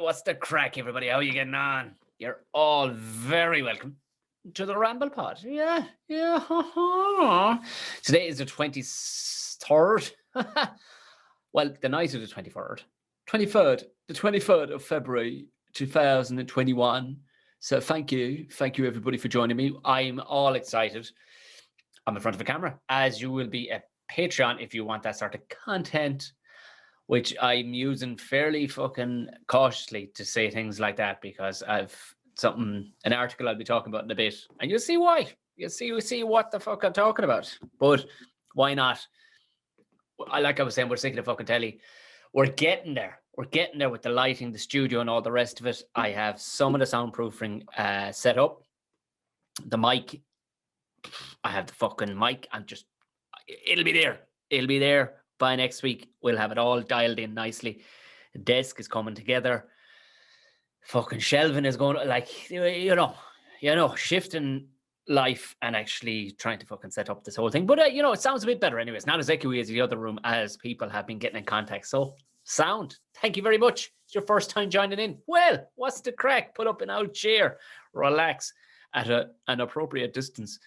Well, what's the crack, everybody? How are you getting on? You're all very welcome to the Ramble pod. Yeah. Today is the 23rd. Well, the night of the 23rd. The 23rd of February 2021. So thank you everybody for joining me. I'm all excited. I'm in front of a camera, as you will be a Patreon if you want that sort of content, which I'm using fairly fucking cautiously to say things like that, because I've an article I'll be talking about in a bit, and you'll see why. You'll see what the fuck I'm talking about. But why not? Like I was saying, we're sick of the fucking telly. We're getting there. We're getting there with the lighting, the studio, and all the rest of it. I have some of the soundproofing set up. The mic, I have the fucking mic. It'll be there. It'll be there by next week. We'll have it all dialed in nicely. The desk is coming together. Fucking shelving is going, like, shifting life and actually trying to fucking set up this whole thing. But, it sounds a bit better anyway. It's not as echoey as the other room, as people have been getting in contact. So, sound. Thank you very much. It's your first time joining in. Well, what's the crack? Pull up an old chair. Relax at an appropriate distance.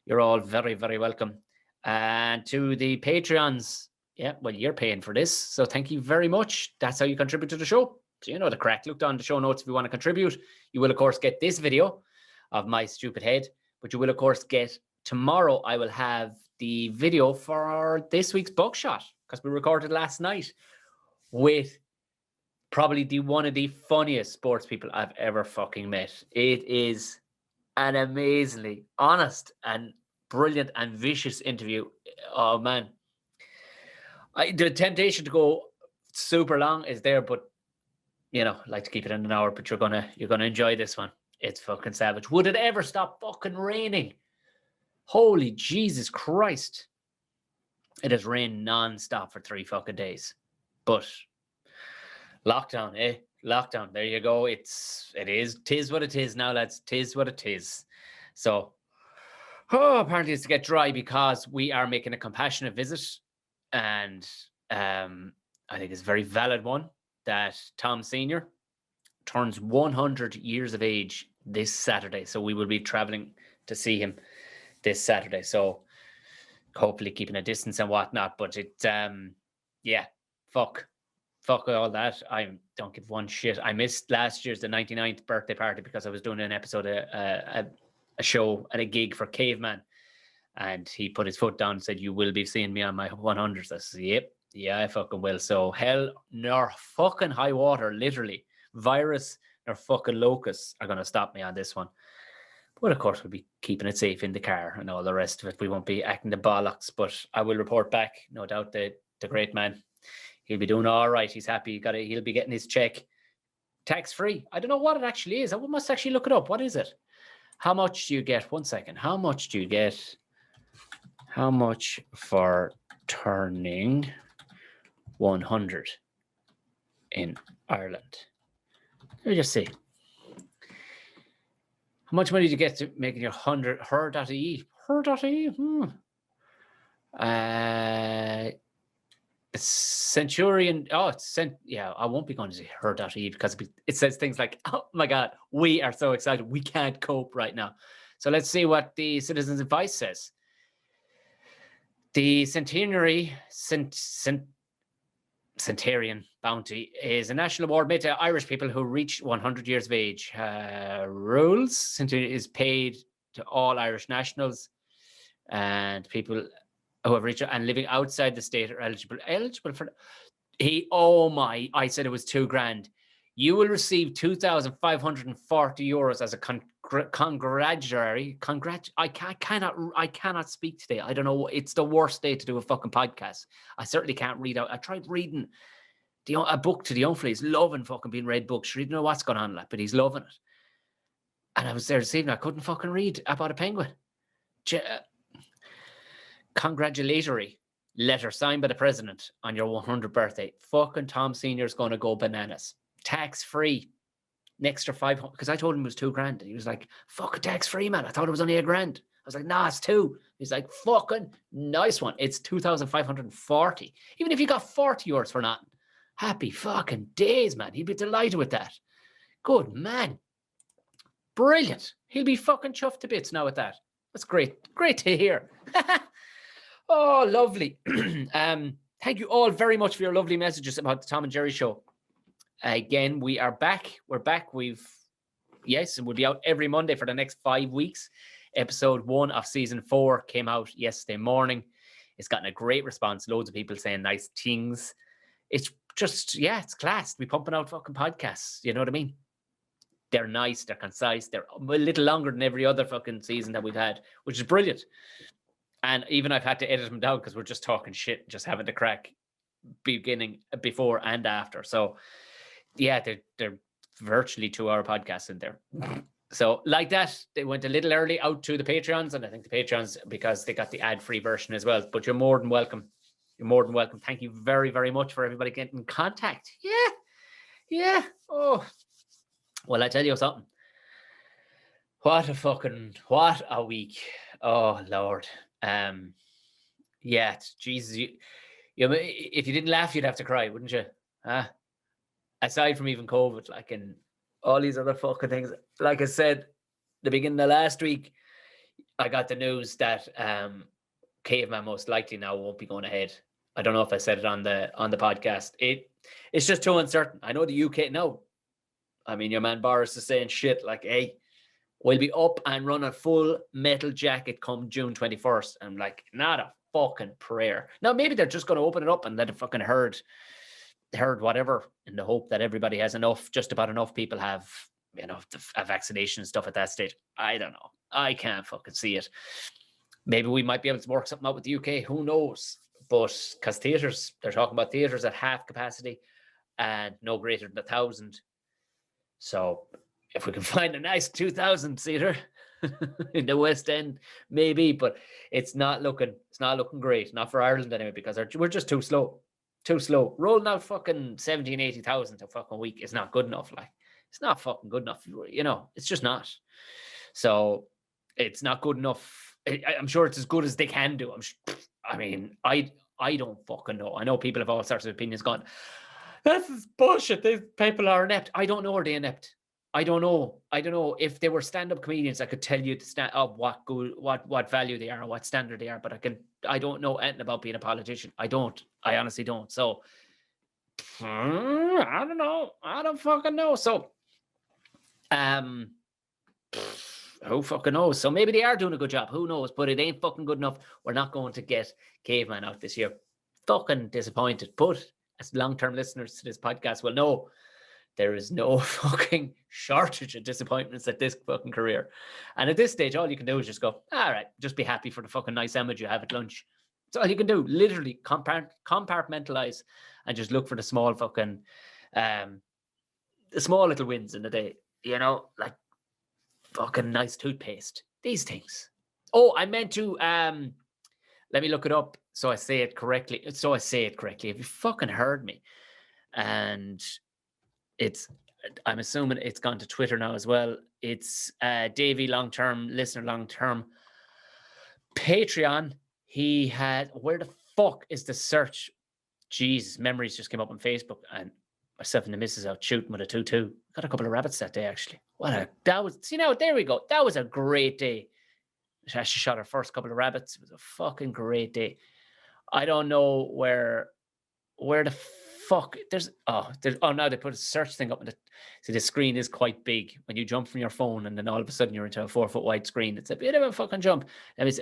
You're all very, very welcome. And to the Patreons, yeah, well, you're paying for this, so thank you very much. That's how you contribute to the show. So you know the crack. Look down the show notes if you want to contribute. You will, of course, get this video of my stupid head, but you will, of course, get tomorrow. I will have the video for this week's Buckshot, because we recorded last night with probably one of the funniest sports people I've ever fucking met. It is an amazingly honest and brilliant and vicious interview. Oh man, the temptation to go super long is there, but I like to keep it in an hour. But you're gonna enjoy this one. It's fucking savage. Would it ever stop fucking raining? Holy Jesus Christ! It has rained non-stop for 3 fucking days. But lockdown, eh? Lockdown. There you go. Tis what it is now, lads. Tis what it is. So, apparently it's to get dry, because we are making a compassionate visit, and I think it's a very valid one, that Tom Senior turns 100 years of age this Saturday. So we will be traveling to see him this Saturday. So hopefully keeping a distance and whatnot. But fuck all that. I don't give one shit. I missed last year's the 99th birthday party because I was doing an episode, a show and a gig for Caveman. And he put his foot down and said, "You will be seeing me on my 100th. I said, "Yep. Yeah, I fucking will." So hell nor fucking high water, literally. Virus nor fucking locusts are going to stop me on this one. But of course, we'll be keeping it safe in the car and all the rest of it. We won't be acting the bollocks, but I will report back. No doubt the great man, he'll be doing all right. He's happy. He'll be getting his check tax-free. I don't know what it actually is. I must actually look it up. What is it? How much do you get? 1 second. How much do you get? How much for turning 100 in Ireland? Let me just see. How much money do you get to making your 100? Her.ie. Her.ie? Centurion. Oh, I won't be going to see her.ie, because it says things like, "Oh my God, we are so excited. We can't cope right now." So let's see what the Citizens Advice says. The Centenarian Bounty is a national award made to Irish people who reach 100 years of age. Rules. Centenarian is paid to all Irish nationals and people who have reached and living outside the state are eligible for. I said it was $2,000. You will receive 2,540 euros as a congratulatory. I cannot speak today. I don't know. It's the worst day to do a fucking podcast. I certainly can't read out. I tried reading a book to the uncle. He's loving fucking being read books. He didn't know what's going on, but he's loving it. And I was there this evening. I couldn't fucking read about a penguin. Congratulatory letter signed by the president on your 100th birthday. Fucking Tom Senior's going to go bananas. Tax-free. An extra 500, because I told him it was $2,000. And he was like, "Fuck, tax-free, man. I thought it was only $1,000. I was like, "Nah, it's 2." He's like, "Fucking nice one. It's 2,540. Even if you got 40 euros for nothing, Happy fucking days, man. He'd be delighted with that. Good man. Brilliant. He'll be fucking chuffed to bits now with that. That's great. Great to hear. Oh, lovely. Thank you all very much for your lovely messages about the Tom and Jerry show. Again, we are back. We're back. Yes, we'll be out every Monday for the next 5 weeks. Episode 1 of season 4 came out yesterday morning. It's gotten a great response. Loads of people saying nice things. It's just, it's class. We're pumping out fucking podcasts. You know what I mean? They're nice. They're concise. They're a little longer than every other fucking season that we've had, which is brilliant. And even I've had to edit them down because we're just talking shit, just having the crack beginning, before and after. So, yeah, they're virtually 2-hour podcasts in there. So like that, they went a little early out to the Patreons, and I think the Patreons, because they got the ad-free version as well. But you're more than welcome. You're more than welcome. Thank you very, very much for everybody getting in contact. Yeah. Oh, well, I tell you something. What a week. Oh, Lord. Jesus. If you didn't laugh, you'd have to cry, wouldn't you? Aside from even COVID, like, and all these other fucking things. Like I said, the beginning of last week, I got the news that Caveman most likely now won't be going ahead. I don't know if I said it on the podcast. It's just too uncertain. I know the UK now. I mean, your man Boris is saying shit like, hey, we'll be up and run a full Metal Jacket come June 21st. I'm like, not a fucking prayer. Now, maybe they're just going to open it up and let it fucking herd whatever, in the hope that everybody has enough, just about enough people have, a vaccination and stuff at that stage. I don't know. I can't fucking see it. Maybe we might be able to work something out with the UK. Who knows? But because theatres, they're talking about theatres at half capacity and no greater than 1,000. So if we can find a nice 2,000 seater in the West End, maybe, but it's not looking great. Not for Ireland anyway, because we're just too slow. Rolling out fucking 17, 80,000 a fucking week is not good enough. Like, it's not fucking good enough. It's just not. So it's not good enough. I'm sure it's as good as they can do. I don't fucking know. I know people have all sorts of opinions going, this is bullshit. These people are inept. I don't know, are they inept? I don't know. If they were stand-up comedians, I could tell you what value they are or what standard they are, but I don't know anything about being a politician. I honestly don't. So I don't know. I don't fucking know. So who fucking knows? So maybe they are doing a good job. Who knows? But it ain't fucking good enough. We're not going to get Caveman out this year. Fucking disappointed. But as long-term listeners to this podcast will know, there is no fucking shortage of disappointments at this fucking career. And at this stage, all you can do is just go, all right, just be happy for the fucking nice sandwich you have at lunch. That's all you can do. Literally compartmentalize and just look for the small fucking, the small little wins in the day. Like fucking nice toothpaste. These things. Oh, I meant to, let me look it up so I say it correctly. If you fucking heard me. And I'm assuming it's gone to Twitter now as well. It's Davey, long-term listener, long-term Patreon. He had, where the fuck is the search? Jesus, memories just came up on Facebook, and myself and the missus out shooting with a 2-2. Got a couple of rabbits that day, actually. There we go. That was a great day. She shot her first couple of rabbits. It was a fucking great day. I don't know where the fuck now they put a search thing up in the screen is quite big when you jump from your phone, and then all of a sudden you're into a 4-foot wide screen. It's a bit of a fucking jump. That was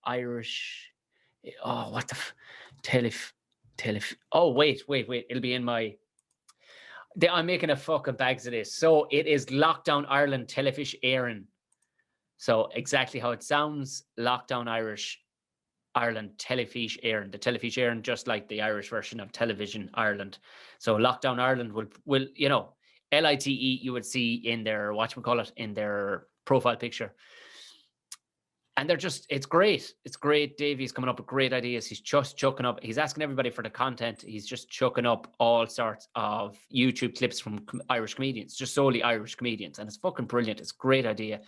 Irish. Oh, what the telef. Oh, wait. It'll be in my. I'm making a fucking bags of this. So it is Lockdown Ireland Telefish Éireann. So exactly how it sounds, Lockdown Ireland Telefish Éireann. The Telefish Éireann, just like the Irish version of Television Ireland. So Lockdown Ireland will LITE you would see in their in their profile picture. And it's great. It's great. Davey's coming up with great ideas. He's just chucking up. He's asking everybody for the content. He's just chucking up all sorts of YouTube clips from Irish comedians, just solely Irish comedians. And it's fucking brilliant. It's a great idea,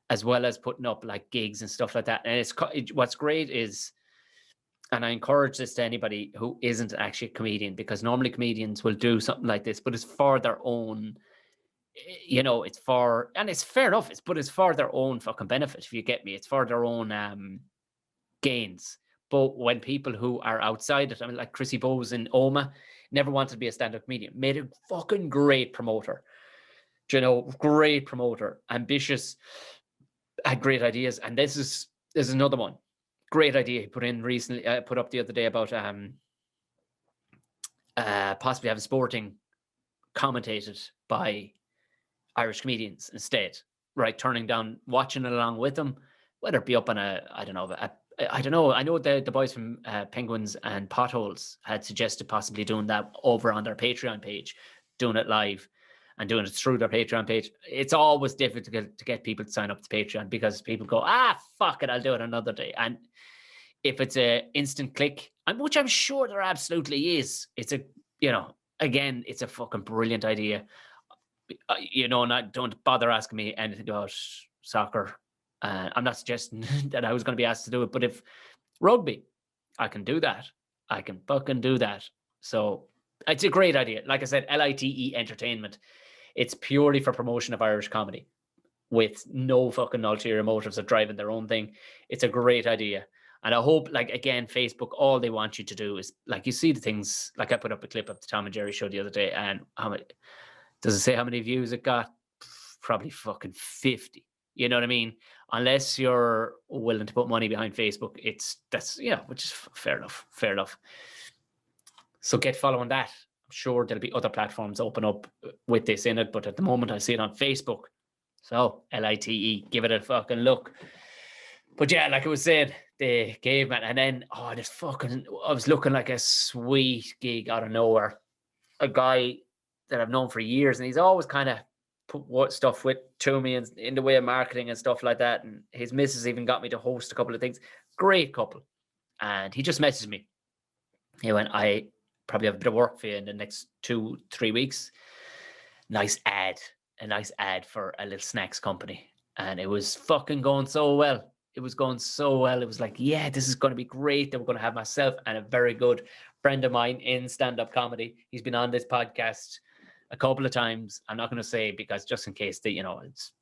as well as putting up like gigs and stuff like that. And what's great is, and I encourage this to anybody who isn't actually a comedian, because normally comedians will do something like this, but it's for their own, it's for, and it's fair enough, but it's for their own fucking benefit, if you get me. It's for their own gains. But when people who are outside it, I mean, like Chrissy Bowes in Oma, never wanted to be a stand-up comedian, made a fucking great promoter. Great promoter, ambitious, had great ideas. And this is another one. Great idea he put in recently, put up the other day about possibly having sporting commentated by Irish comedians instead, right? Turning down, watching it along with them, whether it be up on I don't know. I know the boys from Penguins and Potholes had suggested possibly doing that over on their Patreon page, doing it live and doing it through their Patreon page. It's always difficult to get people to sign up to Patreon, because people go, fuck it, I'll do it another day. And if it's a instant click, which I'm sure there absolutely is, it's again, it's a fucking brilliant idea. Don't bother asking me anything about soccer. I'm not suggesting that I was going to be asked to do it, but if rugby, I can do that. I can fucking do that. So it's a great idea. Like I said, LITE Entertainment. It's purely for promotion of Irish comedy, with no fucking ulterior motives of driving their own thing. It's a great idea. And I hope, like, again, Facebook, all they want you to do is, like, you see the things, like I put up a clip of the Tom and Jerry show the other day, and does it say how many views it got? Probably fucking 50. You know what I mean? Unless you're willing to put money behind Facebook, which is fair enough. So get following that. I'm sure there'll be other platforms open up with this in it, but at the moment I see it on Facebook. So LITE, give it a fucking look. But yeah, like I was saying, the caveman, and then I was looking like a sweet gig out of nowhere. A guy that I've known for years, and he's always kind of put what stuff to me and in the way of marketing and stuff like that. And his missus even got me to host a couple of things. Great couple. And he just messaged me. He went, I probably have a bit of work for you in the next 2-3 weeks. A nice ad for a little snacks company. And it was fucking going so well. It was going so well. It was like, yeah, this is going to be great. That we're going to have myself and a very good friend of mine in stand-up comedy. He's been on this podcast a couple of times. I'm not going to say, because just in case it's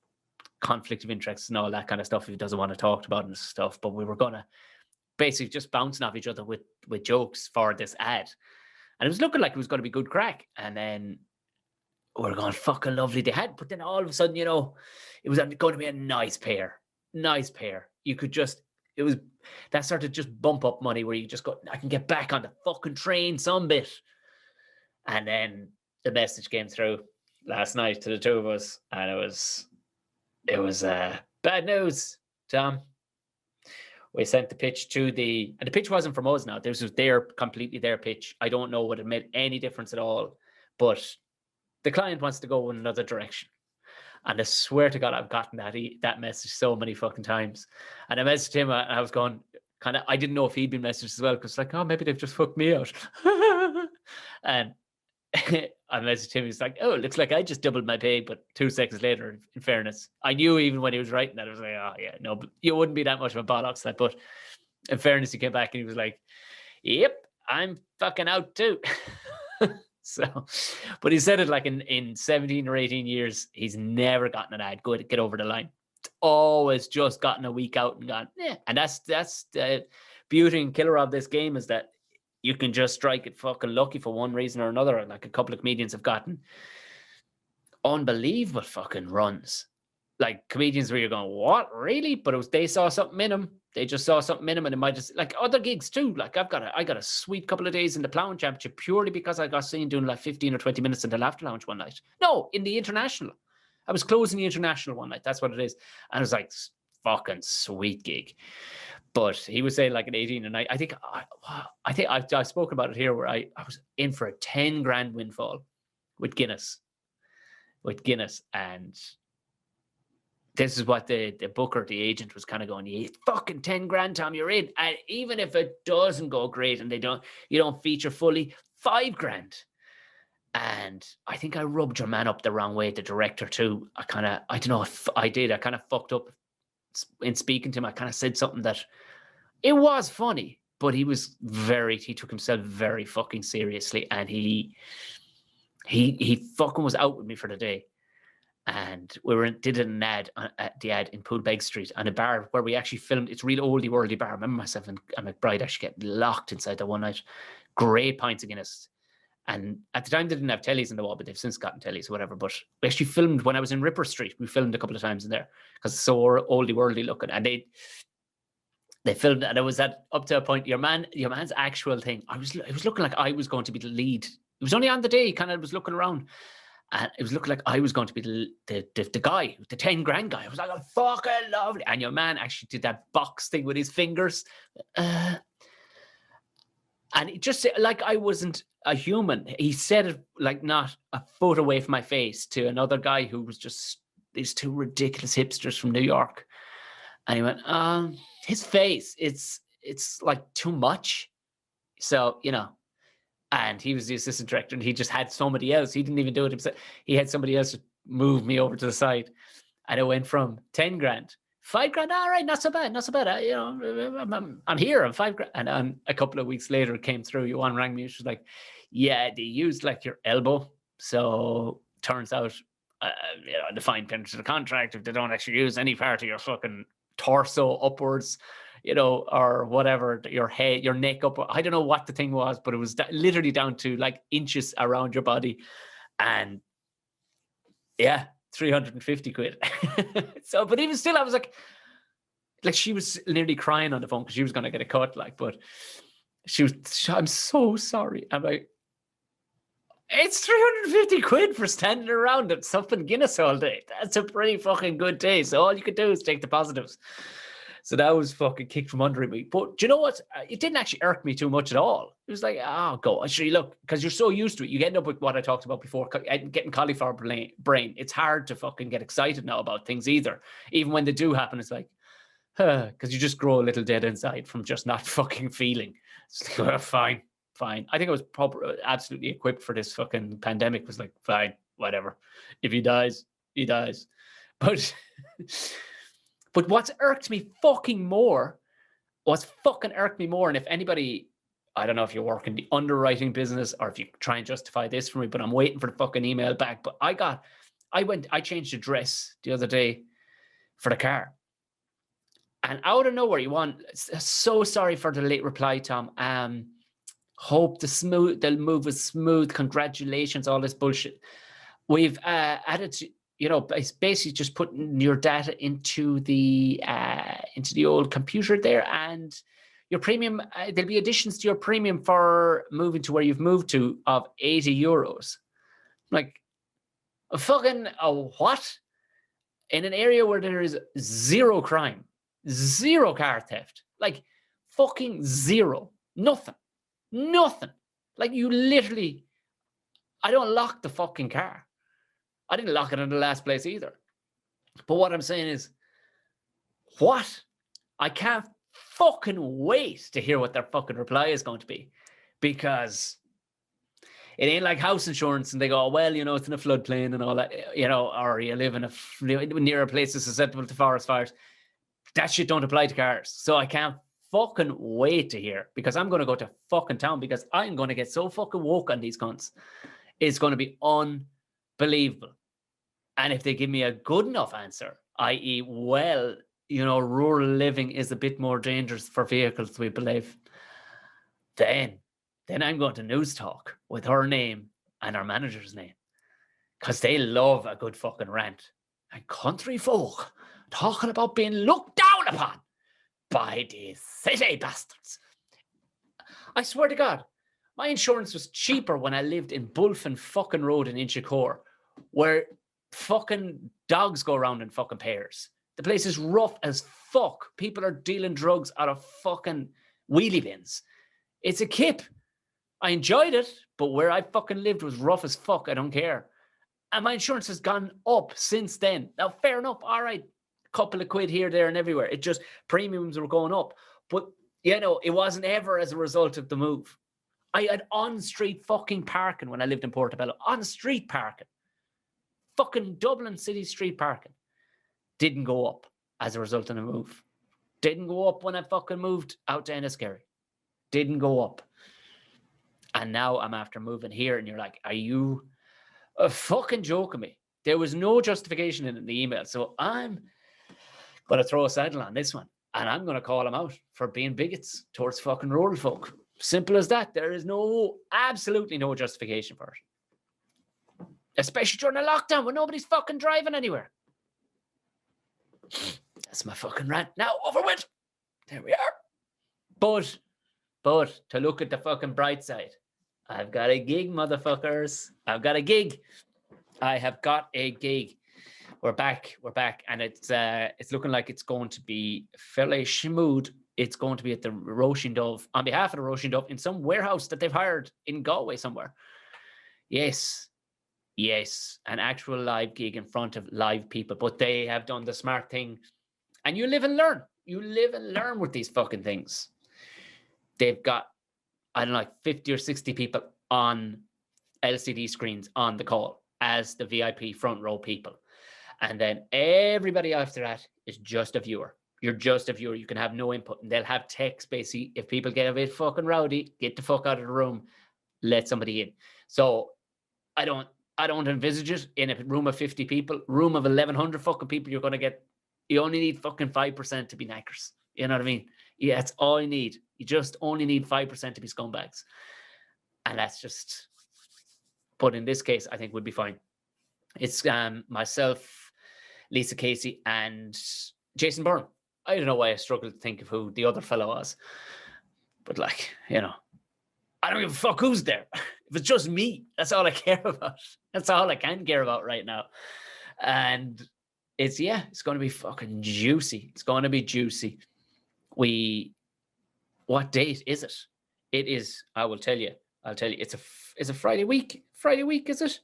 conflict of interest and all that kind of stuff, if he doesn't want to talk about and stuff. But we were going to basically just bouncing off each other with jokes for this ad. And it was looking like it was going to be good crack. And then we're going, fucking lovely. They had, but then all of a sudden, it was going to be a nice pair. You could that started just bump up money where you just go, I can get back on the fucking train some bit. And then the message came through last night to the two of us, and it was bad news, Tom. We sent the pitch and the pitch wasn't from us now. This was completely their pitch. I don't know what it made any difference at all, but the client wants to go in another direction. And I swear to God, I've gotten that message so many fucking times. And I messaged him, and I was going, I didn't know if he'd been messaged as well, because like, oh, maybe they've just fucked me out. And I messaged him. He's like, oh, it looks like I just doubled my pay. But 2 seconds later, in fairness, I knew even when he was writing that, I was like, oh, yeah, no, but you wouldn't be that much of a bollocks. But in fairness, he came back and he was like, yep, I'm fucking out too. So, but he said it like in 17 or 18 years, he's never gotten an ad. Get over the line. It's always just gotten a week out and gone, yeah. And that's the beauty and killer of this game, is that you can just strike it fucking lucky for one reason or another. Like a couple of comedians have gotten unbelievable fucking runs. Like comedians where you're going, what, really? But they saw something in them. They just saw something in them, and it might just, like other gigs too. Like I got a sweet couple of days in the Ploughing Championship purely because I got seen doing like 15 or 20 minutes in the Laughter Lounge one night. No, in the International. I was closing the International one night. That's what it is. And it was like, fucking sweet gig. But he was saying like an 18 a night. I think I've spoken about it here, where I was in for a 10 grand windfall with Guinness. And this is what the booker, the agent, was kind of going, yeah, fucking 10 grand, Tom, you're in. And even if it doesn't go great and you don't feature fully, 5 grand. And I think I rubbed your man up the wrong way, the director too. I don't know if I did. I kind of fucked up in speaking to him. I kind of said something that it was funny, but he took himself very fucking seriously, and he fucking was out with me for the day. And we did an ad at the ad in Poolbeg Street on a bar where we actually filmed. It's a real oldie worldy bar. I remember myself and McBride actually get locked inside the one night. Great pints of Guinness. And at the time they didn't have tellies in the wall, but they've since gotten tellies or whatever. But we actually filmed when I was in Ripper Street. We filmed a couple of times in there because it's so oldie worldy looking. And they filmed, and it was up to a point. Your man's actual thing. It was looking like I was going to be the lead. It was only on the day he kind of was looking around. And it was looking like I was going to be the guy, the 10 grand guy. I was like, oh, fucking lovely. And your man actually did that box thing with his fingers. And it just like I wasn't a human. He said it like not a foot away from my face to another guy who was just these two ridiculous hipsters from New York. And he went, his face, it's like too much. So, and he was the assistant director, and he just had somebody else. He didn't even do it himself. He had somebody else move me over to the side. And it went from 10 grand, 5 grand. All right, not so bad. I'm here. I'm 5 grand. And a couple of weeks later, it came through. Johan rang me. She was like, yeah, they used like your elbow. So turns out, the fine print to the contract, if they don't actually use any part of your fucking torso upwards, or whatever, your head, your neck up. I don't know what the thing was, but it was literally down to like inches around your body. And yeah, 350 quid. So, but even still, I was like she was nearly crying on the phone because she was going to get a cut, but I'm so sorry. I'm like, it's 350 quid for standing around and supping Guinness all day. That's a pretty fucking good day. So all you could do is take the positives. So that was fucking kicked from under me. But do you know what? It didn't actually irk me too much at all. It was like, go. Actually, look, because you're so used to it. You end up with what I talked about before, getting cauliflower brain. It's hard to fucking get excited now about things either. Even when they do happen, it's like, because you just grow a little dead inside from just not fucking feeling. It's like, fine. I think I was absolutely equipped for this fucking pandemic. It was like, fine, whatever. If he dies, he dies. But... But what's irked me more, and if anybody, I don't know if you work in the underwriting business or if you try and justify this for me, but I'm waiting for the fucking email back. But I changed address the other day for the car. And out of nowhere, so sorry for the late reply, Tom. Hope the move was smooth. Congratulations, all this bullshit. We've added to, it's basically just putting your data into the old computer there, and your premium. There'll be additions to your premium for moving to where you've moved to of €80. Like, what? In an area where there is zero crime, zero car theft, like fucking zero, nothing. Like, you literally, I don't lock the fucking car. I didn't lock it in the last place either. But what I'm saying is, what? I can't fucking wait to hear what their fucking reply is going to be. Because it ain't like house insurance and they go, well, it's in a floodplain and all that, or you live near a place that's susceptible to forest fires. That shit don't apply to cars. So I can't fucking wait to hear, because I'm going to go to fucking town, because I'm going to get so fucking woke on these cunts. It's going to be unbelievable. And if they give me a good enough answer, i.e., rural living is a bit more dangerous for vehicles, we believe, then I'm going to News Talk with her name and our manager's name, because they love a good fucking rant. And country folk talking about being looked down upon by these city bastards. I swear to God, my insurance was cheaper when I lived in Bulfin fucking Road in Inchicore, where fucking dogs go around in fucking pairs. The place is rough as fuck. People are dealing drugs out of fucking wheelie bins. It's a kip. I enjoyed it, but where I fucking lived was rough as fuck. I don't care. And my insurance has gone up since then. Now, fair enough. All right. A couple of quid here, there, and everywhere. It just, premiums were going up. But, it wasn't ever as a result of the move. I had on-street fucking parking when I lived in Portobello. On-street parking. Fucking Dublin City street parking didn't go up as a result of the move. Didn't go up when I fucking moved out to Enniskerry. Didn't go up. And now I'm after moving here, and you're like, are you fucking joking me? There was no justification in the email. So I'm going to throw a saddle on this one, and I'm going to call them out for being bigots towards fucking rural folk. Simple as that. There is absolutely no justification for it. Especially during a lockdown when nobody's fucking driving anywhere. That's my fucking rant. Now over with. There we are. But to look at the fucking bright side, I've got a gig, motherfuckers. I've got a gig. I have got a gig. We're back, and it's looking like it's going to be fairly smooth. It's going to be at the Roisin Dove, on behalf of the Roisin Dove, in some warehouse that they've hired in Galway somewhere. Yes, an actual live gig in front of live people, but they have done the smart thing, and you live and learn. You live and learn with these fucking things. They've got, I don't know, like 50 or 60 people on LCD screens on the call as the VIP front row people. And then everybody after that is just a viewer. You're just a viewer. You can have no input. And they'll have text, basically. If people get a bit fucking rowdy, get the fuck out of the room. Let somebody in. So I don't envisage it in a room of 50 people. Room of 1,100 fucking people, you only need fucking 5% to be knackers. You know what I mean? Yeah, that's all you need. You just only need 5% to be scumbags. And that's just... But in this case, I think we'll be fine. It's myself, Lisa Casey, and Jason Byrne. I don't know why I struggle to think of who the other fellow was. But like, you know, I don't give a fuck who's there. If it's just me, that's all I care about. That's all I can care about right now. And it's going to be fucking juicy. It's going to be juicy. What date is it? It is, I will tell you. It's a Friday week. Friday week, is it?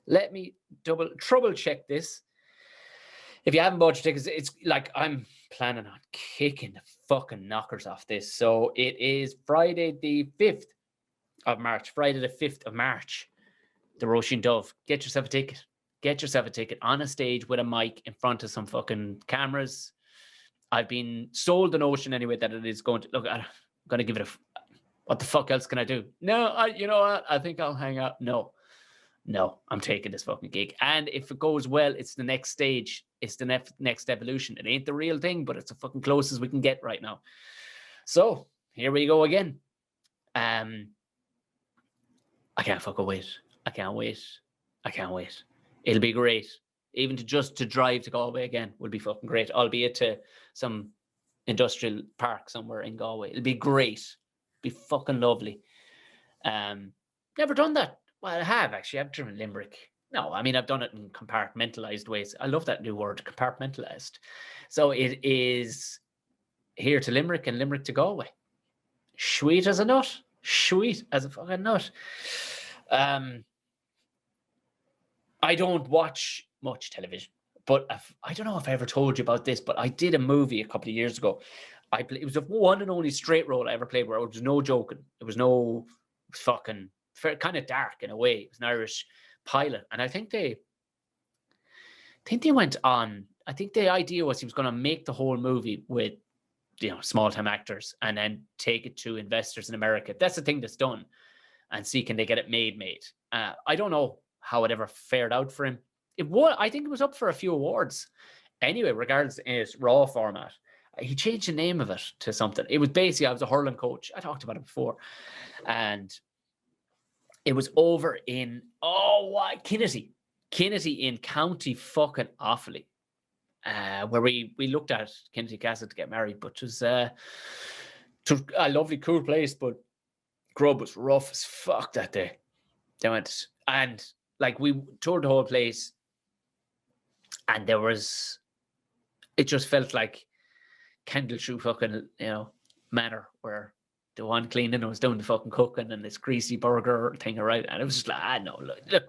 Let me trouble check this. If you haven't bought your tickets, it's like I'm planning on kicking the fucking knockers off this. So it is Friday the 5th of March. Friday the 5th of March. The Roisin Dove. Get yourself a ticket. Get yourself a ticket on a stage with a mic in front of some fucking cameras. I've been sold the notion anyway that it is going to... Look, I'm going to give it what the fuck else can I do? No, you know what? I think I'll hang out. No, I'm taking this fucking gig. And if it goes well, it's the next stage. It's the next evolution. It ain't the real thing, but it's the fucking closest we can get right now. So here we go again. I can't fucking wait. I can't wait. It'll be great. Even to drive to Galway again would be fucking great, albeit to some industrial park somewhere in Galway. It'll be great. Be fucking lovely. Never done that. Well, I have actually. I've driven Limerick. No, I mean, I've done it in compartmentalized ways. I love that new word, compartmentalized. So it is here to Limerick and Limerick to Galway. Sweet as a nut. Sweet as a fucking nut. I don't watch much television, but I don't know if I ever told you about this, but I did a movie a couple of years ago. It was the one and only straight role I ever played where it was no joking. It was fucking kind of dark in a way. It was an Irish pilot. And I think they went on. I think the idea was he was going to make the whole movie with, small time actors and then take it to investors in America. That's the thing that's done, and see can they get it made. I don't know how it ever fared out for him. I think it was up for a few awards. Anyway, regardless, in its raw format, he changed the name of it to something. It was basically, I was a hurling coach. I talked about it before. And it was over in, Kinnity in County fucking Offaly, where we looked at Kinnity Castle to get married, but it was a lovely, cool place, but grub was rough as fuck that day. They went, and like we toured the whole place, and it just felt like Kendallshoe fucking, manor where the one cleaning was doing the fucking cooking and this greasy burger thing, right? And it was just like, no, look,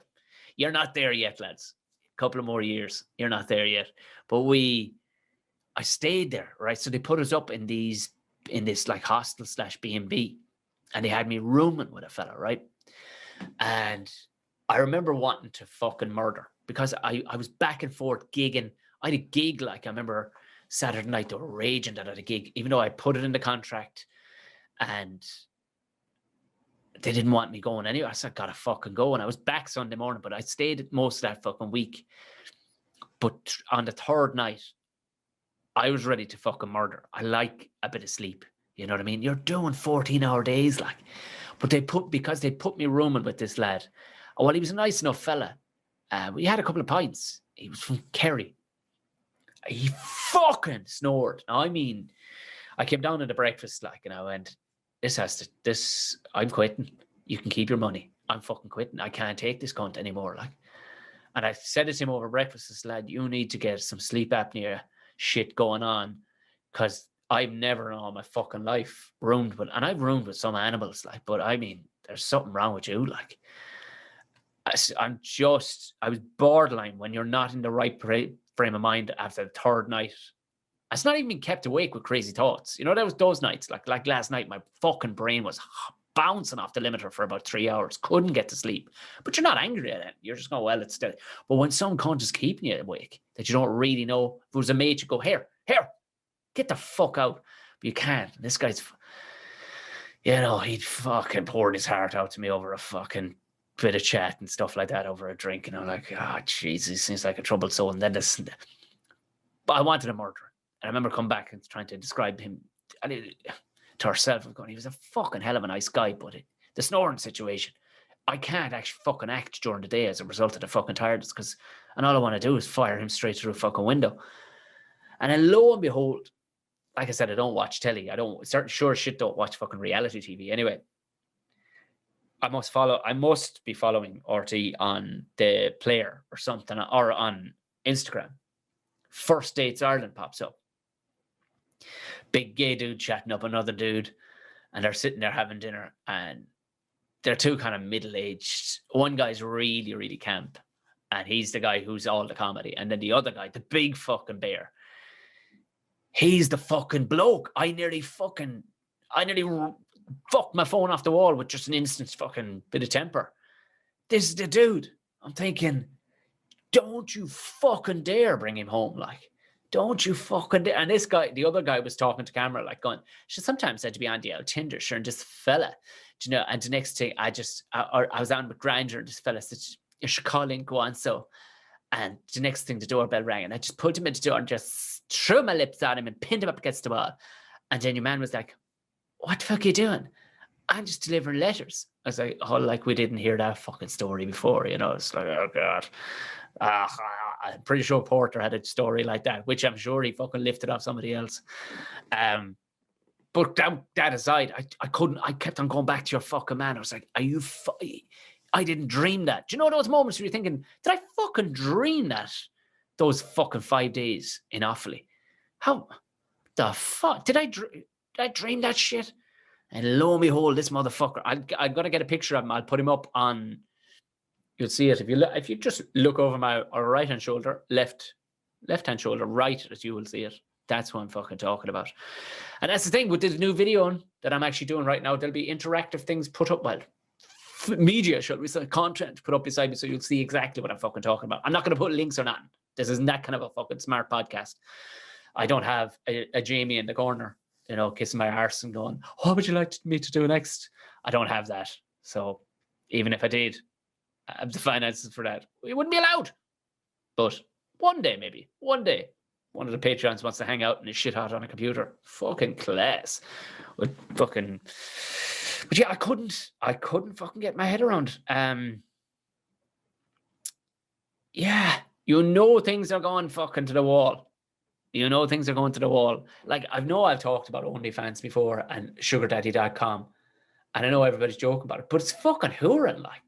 you're not there yet, lads. A couple of more years, you're not there yet. But I stayed there, right? So they put us up in this like hostel / B&B, and they had me rooming with a fella, right? And I remember wanting to fucking murder because I was back and forth gigging. I had a gig, like I remember Saturday night, they were raging that I had a gig, even though I put it in the contract. And they didn't want me going anywhere. I said, I gotta fucking go. And I was back Sunday morning, but I stayed most of that fucking week. But on the third night, I was ready to fucking murder. I like a bit of sleep. You know what I mean? You're doing 14-hour days, like. But because they put me rooming with this lad. Well, he was a nice enough fella. We had a couple of pints. He was from Kerry. He fucking snored. I mean, I came down to the breakfast, like, and I went, I'm quitting. You can keep your money. I'm fucking quitting. I can't take this cunt anymore, like. And I said it to him over breakfast, this lad, you need to get some sleep apnea shit going on, because I've never in all my fucking life roomed with, and I've roomed with some animals, like, but I mean, there's something wrong with you, like. I was borderline when you're not in the right frame of mind after the third night. It's not even been kept awake with crazy thoughts. You know, there was those nights, like last night, my fucking brain was bouncing off the limiter for about 3 hours. Couldn't get to sleep. But you're not angry at it. You're just going, well, it's still. But when some cunt is keeping you awake, that you don't really know, if it was a mate, you go, here, get the fuck out. But you can't. And this guy's, you know, he'd fucking poured his heart out to me over a fucking bit of chat and stuff like that over a drink. And I'm like, oh, jeez, he seems like a troubled soul. And then this, but I wanted a murderer. And I remember coming back and trying to describe him to herself. I'm going, he was a fucking hell of a nice guy, but the snoring situation, I can't actually fucking act during the day as a result of the fucking tiredness, and all I want to do is fire him straight through a fucking window. And then lo and behold, like I said, I don't watch telly. I don't watch fucking reality TV. Anyway, I must be following RT on the Player or something, or on Instagram. First Dates Ireland pops up. Big gay dude chatting up another dude, and they're sitting there having dinner, and they're two kind of middle-aged. One guy's really, really camp, and he's the guy who's all the comedy. And then the other guy, the big fucking bear, he's the fucking bloke. I nearly fucked my phone off the wall with just an instant fucking bit of temper. This is the dude. I'm thinking, don't you fucking dare bring him home, like. Don't you fucking dare. And this guy, the other guy, was talking to camera, like going, she sometimes said to be on the old Tinder, sure, and this fella, you know, and the next thing, I was on with Grindr, and this fella said, you should call in, go on, so. And the next thing, the doorbell rang, and I just pulled him into the door and just threw my lips on him and pinned him up against the wall. And then your man was like, what the fuck are you doing? I'm just delivering letters. I was like, oh, like we didn't hear that fucking story before, you know. It's like, oh God. I'm pretty sure Porter had a story like that, which I'm sure he fucking lifted off somebody else. But that aside, I kept on going back to your fucking man. I was like, I didn't dream that. Do you know those moments where you're thinking, did I fucking dream that? Those fucking 5 days in Offaly. How the fuck? Did I dream that shit? And lo and behold, this motherfucker, I'm going to get a picture of him. I'll put him up on, you'll see it. If you just look over my right-hand shoulder, left-hand shoulder, right, as you will see it. That's what I'm fucking talking about. And that's the thing with this new video that I'm actually doing right now. There'll be interactive things put up, media, shall we say, content put up beside me, so you'll see exactly what I'm fucking talking about. I'm not going to put links or nothing. This isn't that kind of a fucking smart podcast. I don't have a Jamie in the corner, you know, kissing my arse and going, what would you like me to do next? I don't have that. So even if I did, I have the finances for that. It wouldn't be allowed. But one day, one of the Patreons wants to hang out and is shit hot on a computer. Fucking class. With fucking... But yeah, I couldn't fucking get my head around. Yeah, you know things are going fucking to the wall. You know things are going to the wall. Like, I've talked about Onlyfans before and sugardaddy.com, and I know everybody's joking about it, but it's fucking hooring, like.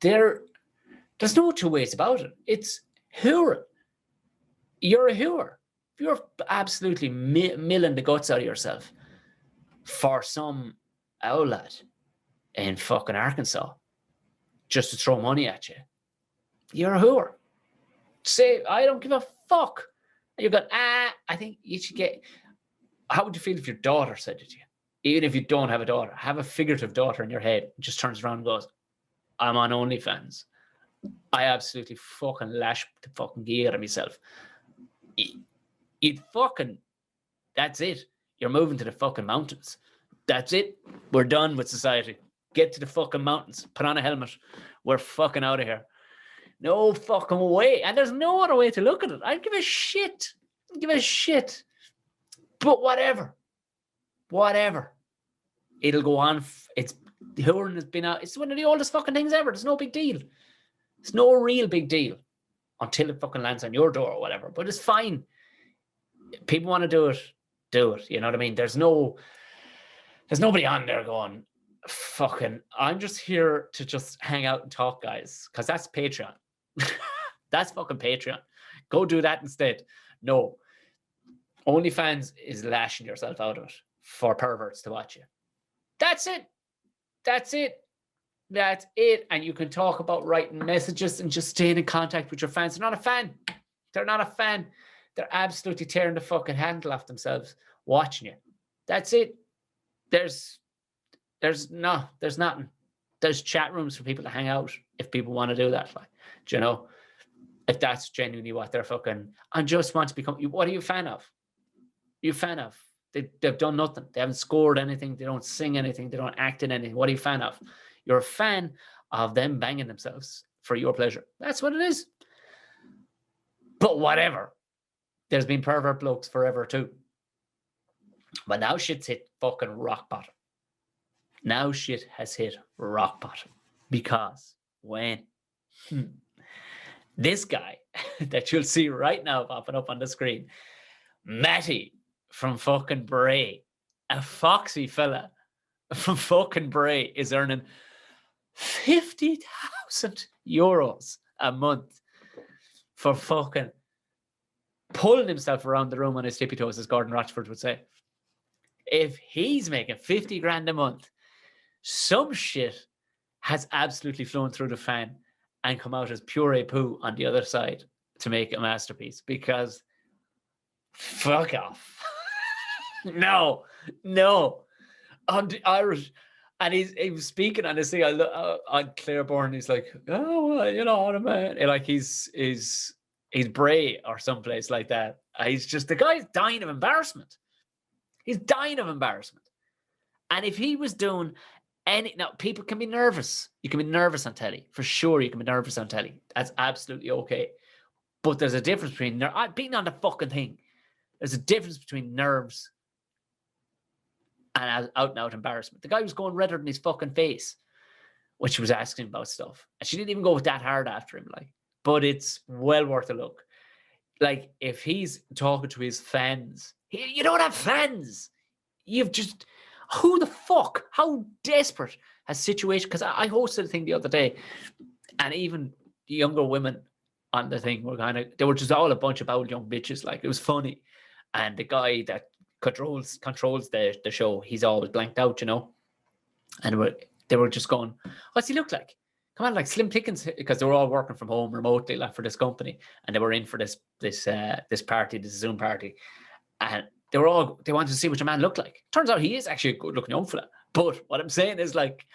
There's no two ways about it. It's hooring. You're a hooer. You're absolutely milling the guts out of yourself for some owl lad in fucking Arkansas just to throw money at you. You're a whore. Say, I don't give a fuck. And you've got, I think you should get... How would you feel if your daughter said it to you? Even if you don't have a daughter, have a figurative daughter in your head, just turns around and goes, I'm on OnlyFans. I absolutely fucking lash the fucking gear at myself. You'd fucking... That's it. You're moving to the fucking mountains. That's it. We're done with society. Get to the fucking mountains. Put on a helmet. We're fucking out of here. No fucking way. And there's no other way to look at it. I give a shit. Give a shit. But whatever. It'll go on. The hooring has been out. It's one of the oldest fucking things ever. There's no big deal. It's no real big deal until it fucking lands on your door or whatever. But it's fine. People want to do it. Do it. You know what I mean? There's nobody on there going, fucking, I'm just here to just hang out and talk, guys. Because that's Patreon. That's fucking Patreon. Go do that instead. No. OnlyFans is lashing yourself out of it for perverts to watch you. That's it. And you can talk about writing messages and just staying in contact with your fans. They're not a fan. They're absolutely tearing the fucking handle off themselves watching you. That's it. There's nothing. There's chat rooms for people to hang out if people want to do that. Like, do you know? If that's genuinely what they're fucking, and just want to become, what are you a fan of? They've done nothing. They haven't scored anything. They don't sing anything. They don't act in anything. What are you a fan of? You're a fan of them banging themselves for your pleasure. That's what it is. But whatever. There's been pervert blokes forever too. But now shit's hit fucking rock bottom. Now shit has hit rock bottom. Because when this guy that you'll see right now popping up on the screen, Matty from fucking Bray, a foxy fella from fucking Bray, is earning 50,000 euros a month for fucking pulling himself around the room on his tippy toes, as Gordon Rochford would say. If he's making 50 grand a month, some shit has absolutely flown through the fan and come out as puree poo on the other side to make a masterpiece, because fuck off. No. On the Irish, and he was speaking on this thing on Clareborn. He's like, oh, well, you know what I mean? Like he's Bray or someplace like that. He's just, the guy's dying of embarrassment. He's dying of embarrassment. And if he was doing now, people can be nervous. You can be nervous on telly. For sure, you can be nervous on telly. That's absolutely okay. But there's a difference between being on the fucking thing. There's a difference between nerves and out and out embarrassment. The guy was going redder than his fucking face when she was asking about stuff. And she didn't even go that hard after him, like. But it's well worth a look. Like, if he's talking to his fans, you don't have fans. You've just, who the fuck? How desperate has situation? Because I hosted a thing the other day, and even the younger women on the thing were they were just all a bunch of old young bitches. Like, it was funny. And the guy that controls the show, he's always blanked out, you know. And they were just going, what's he look like? Come on, like Slim Pickens, because they were all working from home remotely, like, for this company, and they were in for this party, this Zoom party, and they wanted to see what your man looked like. Turns out he is actually a good-looking young fella. But what I'm saying is, like,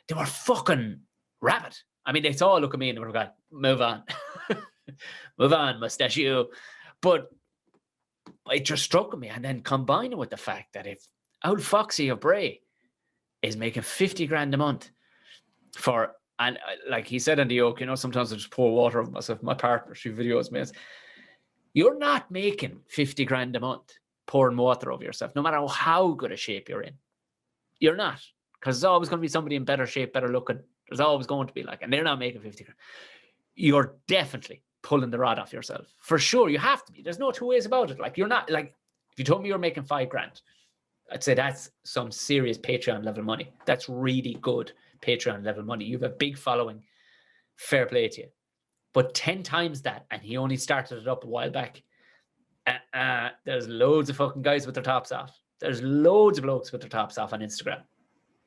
they were fucking rabid. I mean, they saw a look at me and they were going, move on, move on, mustachio. But it just struck me, and then combining with the fact that if old Foxy of Bray is making 50 grand a month for. And like he said in the yoke, you know, sometimes I just pour water over myself. My partner, she videos me. You're not making 50 grand a month pouring water over yourself, no matter how good a shape you're in. You're not. Because there's always going to be somebody in better shape, better looking. There's always going to be, like, and they're not making 50 grand. You're definitely pulling the rod off yourself. For sure, you have to be. There's no two ways about it. Like, you're not, like, if you told me you're making 5 grand, I'd say that's some serious Patreon level money. That's really good Patreon level money. You have a big following. Fair play to you. But 10 times that, and he only started it up a while back. There's loads of fucking guys with their tops off. There's loads of blokes with their tops off on Instagram.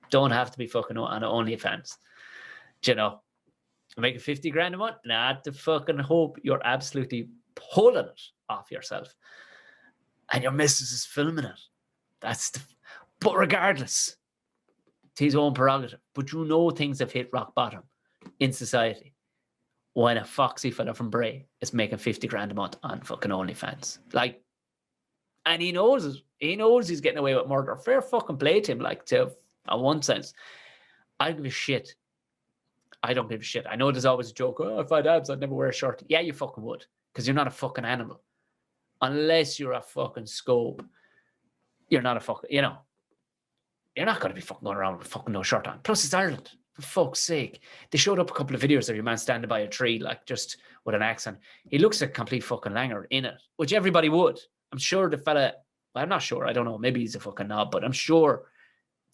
Don't have to be fucking on OnlyFans. Do you know? Making 50 grand a month? Not to fucking hope you're absolutely pulling it off yourself. And your missus is filming it. But regardless, it's his own prerogative. But you know things have hit rock bottom in society when a foxy fella from Bray is making 50 grand a month on fucking OnlyFans. Like, and he knows it. He knows he's getting away with murder. Fair fucking play to him, like, to, in one sense. I don't give a shit. I don't give a shit. I know there's always a joke. Oh, if I had abs, I'd never wear a shirt. Yeah, you fucking would. Because you're not a fucking animal. Unless you're a fucking scope. You're not a fucking, you know. You're not going to be fucking going around with fucking no shirt on. Plus, it's Ireland. For fuck's sake. They showed up a couple of videos of your man standing by a tree, like just with an axe on. He looks like a complete fucking langer in it, which everybody would. I'm sure the fella, well, I'm not sure. I don't know. Maybe he's a fucking knob, but I'm sure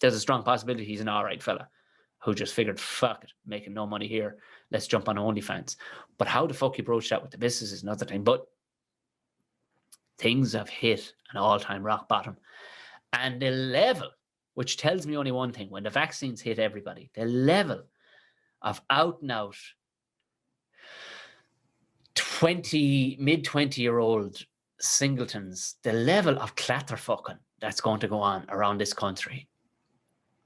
there's a strong possibility he's an all right fella who just figured, fuck it, making no money here. Let's jump on Onlyfans. But how the fuck you broach that with the business is another thing. But things have hit an all-time rock bottom. And the level, which tells me only one thing, when the vaccines hit everybody, the level of out and out mid-20-year-old singletons, the level of clatterfucking that's going to go on around this country,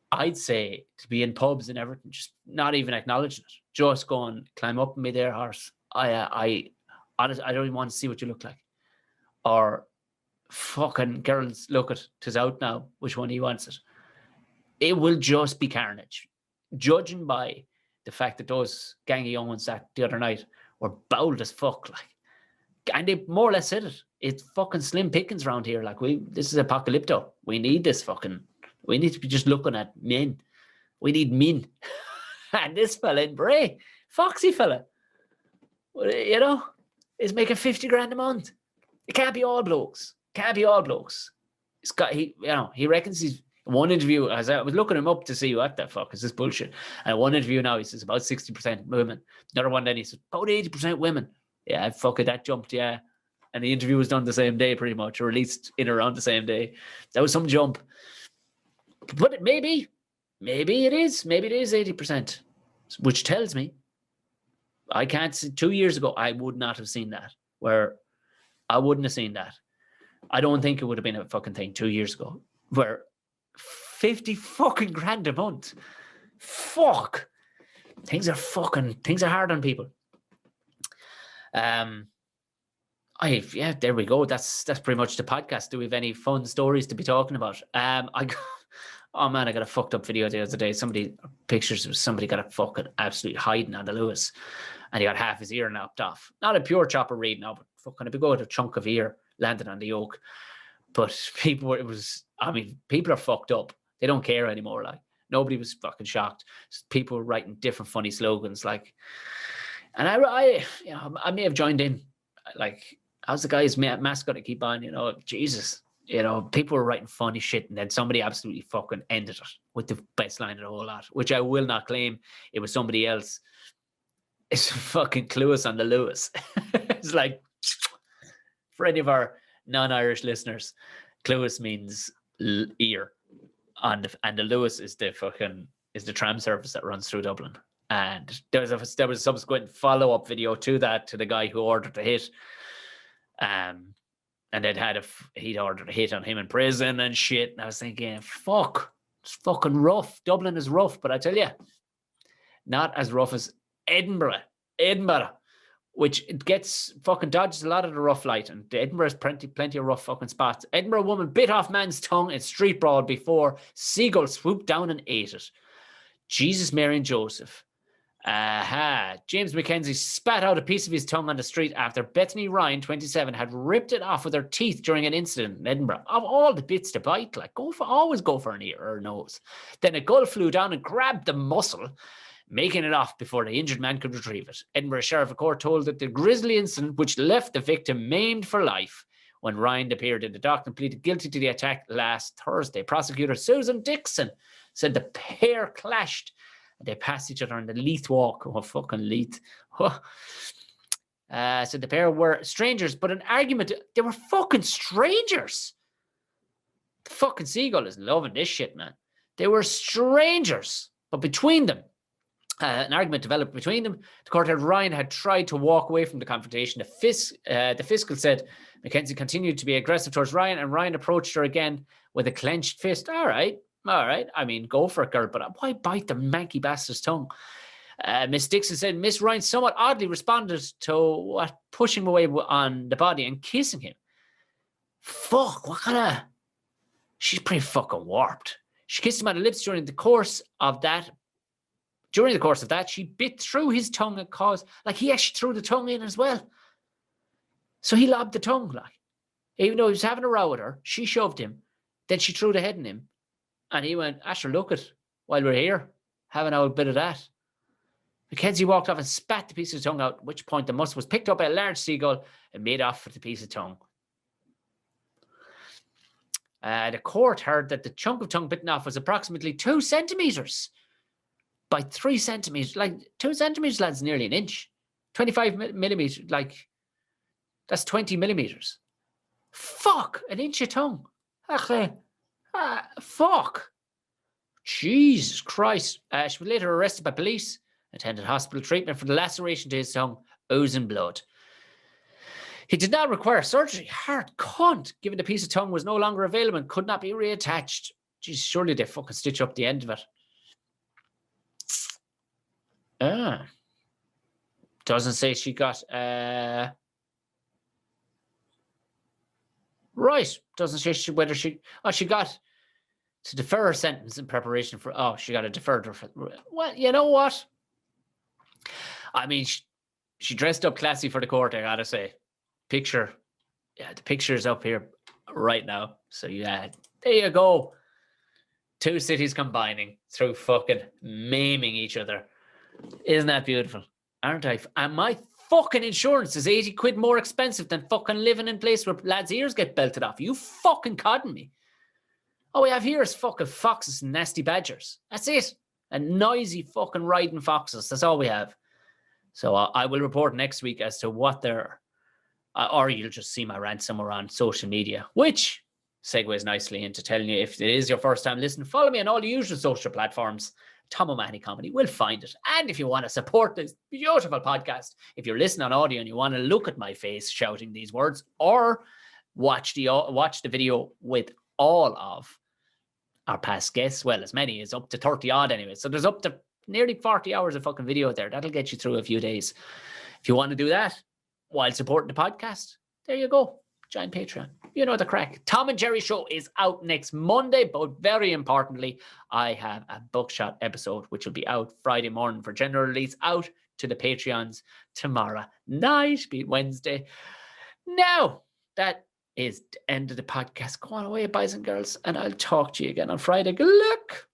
I'd say to be in pubs and everything, just not even acknowledging it, just going, climb up me there, horse. I honestly, I don't even want to see what you look like. Or fucking girls, look at, 'tis out now, which one he wants it. It will just be carnage. Judging by the fact that those gangy young ones that the other night were bowled as fuck, like, and they more or less said it. It's fucking slim pickings around here. Like, this is apocalypto. We need this fucking, we need to be just looking at men. We need men. And this fella in Bray, foxy-fella, you know, is making 50 grand a month. It can't be all blokes. Can't be all blokes. It's got, he reckons he's, one interview, as I was looking him up to see what the fuck is this bullshit. And one interview now, he says about 60% women. Another one then he says about 80% women. Yeah, fuck it, that jumped, yeah. And the interview was done the same day pretty much, or released in around the same day. That was some jump. But maybe it is 80%, which tells me I can't see, 2 years ago, I would not have seen that, where I wouldn't have seen that. I don't think it would have been a fucking thing 2 years ago, where 50 fucking grand a month. Fuck. Things are hard on people. Yeah, there we go. That's pretty much the podcast. Do we have any fun stories to be talking about? Oh man, I got a fucked up video the other day. Pictures of somebody got a fucking absolutely hiding on the Luas, and he got half his ear knocked off. Not a pure chopper read now, but fucking a big old chunk of ear landed on the yoke. But people are fucked up. They don't care anymore. Like, nobody was fucking shocked. People were writing different funny slogans, like, and I may have joined in. Like, how's the guy's mascot to keep on? You know, Jesus. You know, people were writing funny shit, and then somebody absolutely fucking ended it with the best line of the whole lot, which I will not claim. It was somebody else. It's fucking Cluas On The Luas. It's like, for any of our non-Irish listeners, Cluas means ear, and the Luas is the tram service that runs through Dublin. And there was a subsequent follow-up video to that, to the guy who ordered the hit. And he'd ordered a hit on him in prison and shit. And I was thinking, fuck, it's fucking rough. Dublin is rough, but I tell you, not as rough as Edinburgh, which it gets fucking dodges a lot of the rough light. And Edinburgh has plenty of rough fucking spots. Edinburgh woman bit off man's tongue in street brawl before seagull swooped down and ate it. Jesus, Mary and Joseph. James Mackenzie spat out a piece of his tongue on the street after Bethany Ryan, 27, had ripped it off with her teeth during an incident in Edinburgh. Of all the bits to bite, like, always go for an ear or a nose. Then a gull flew down and grabbed the muscle, making it off before the injured man could retrieve it. Edinburgh Sheriff of Court told that the grisly incident, which left the victim maimed for life when Ryan appeared in the dock and pleaded guilty to the attack last Thursday. Prosecutor Susan Dixon said the pair clashed. They passed each other on the Leith walk. Oh, fucking Leith. So the pair were strangers, but an argument, they were fucking strangers. The fucking seagull is loving this shit, man. They were strangers, but between them, an argument developed between them. The court held Ryan had tried to walk away from the confrontation. The fiscal said Mackenzie continued to be aggressive towards Ryan, and Ryan approached her again with a clenched fist. All right. I mean, go for it, girl, but why bite the manky bastard's tongue? Miss Dixon said Miss Ryan somewhat oddly responded to pushing him away on the body and kissing him. Fuck, what kind of... She's pretty fucking warped. She kissed him on the lips during the course of that During the course of that, she bit through his tongue and caused, like, he actually threw the tongue in as well. So he lobbed the tongue, like, even though he was having a row with her, she shoved him. Then she threw the head in him. And he went, Asher, look it, while we're here, having a bit of that. Mackenzie walked off and spat the piece of tongue out, at which point the musk was picked up by a large seagull and made off with the piece of tongue. The court heard that the chunk of tongue bitten off was approximately 2 centimeters by 3 centimeters. Like, 2 centimeters, lads, nearly an inch. 25 millimeters, like, that's 20 millimeters. Fuck, an inch of tongue. Fuck. Jesus Christ. She was later arrested by police, attended hospital treatment for the laceration to his tongue, oozing blood. He did not require surgery. Hard cunt, given the piece of tongue was no longer available and could not be reattached. Jeez, surely they fucking stitch up the end of it. Doesn't say she got... Right. Doesn't say whether she... Oh, she got to defer her sentence in preparation for... Oh, she got a deferred... Well, you know what? I mean, she dressed up classy for the court, I gotta say. Picture. Yeah, the picture is up here right now. So, yeah, there you go. 2 cities combining through fucking maiming each other. Isn't that beautiful? Aren't I? And my fucking insurance is 80 quid more expensive than fucking living in a place where lads' ears get belted off. You fucking codding me. All we have here is fucking foxes and nasty badgers. That's it. And noisy fucking riding foxes. That's all we have. So I will report next week as to what they're... or you'll just see my rant somewhere on social media, which segues nicely into telling you, if it is your first time listening, follow me on all the usual social platforms. Tom O'Mahony Comedy will find it. And if you want to support this beautiful podcast, if you're listening on audio and you want to look at my face shouting these words, or watch the video with all of our past guests, well, as many as up to 30 odd anyway. So there's up to nearly 40 hours of fucking video there. That'll get you through a few days. If you want to do that while supporting the podcast, there you go. Join Patreon. You know the crack. Tom and Jerry show is out next Monday, but very importantly, I have a Buckshot episode, which will be out Friday morning for general release, out to the Patreons tomorrow night, be it Wednesday. Now, that is the end of the podcast. Go on away, boys and girls, and I'll talk to you again on Friday. Good luck.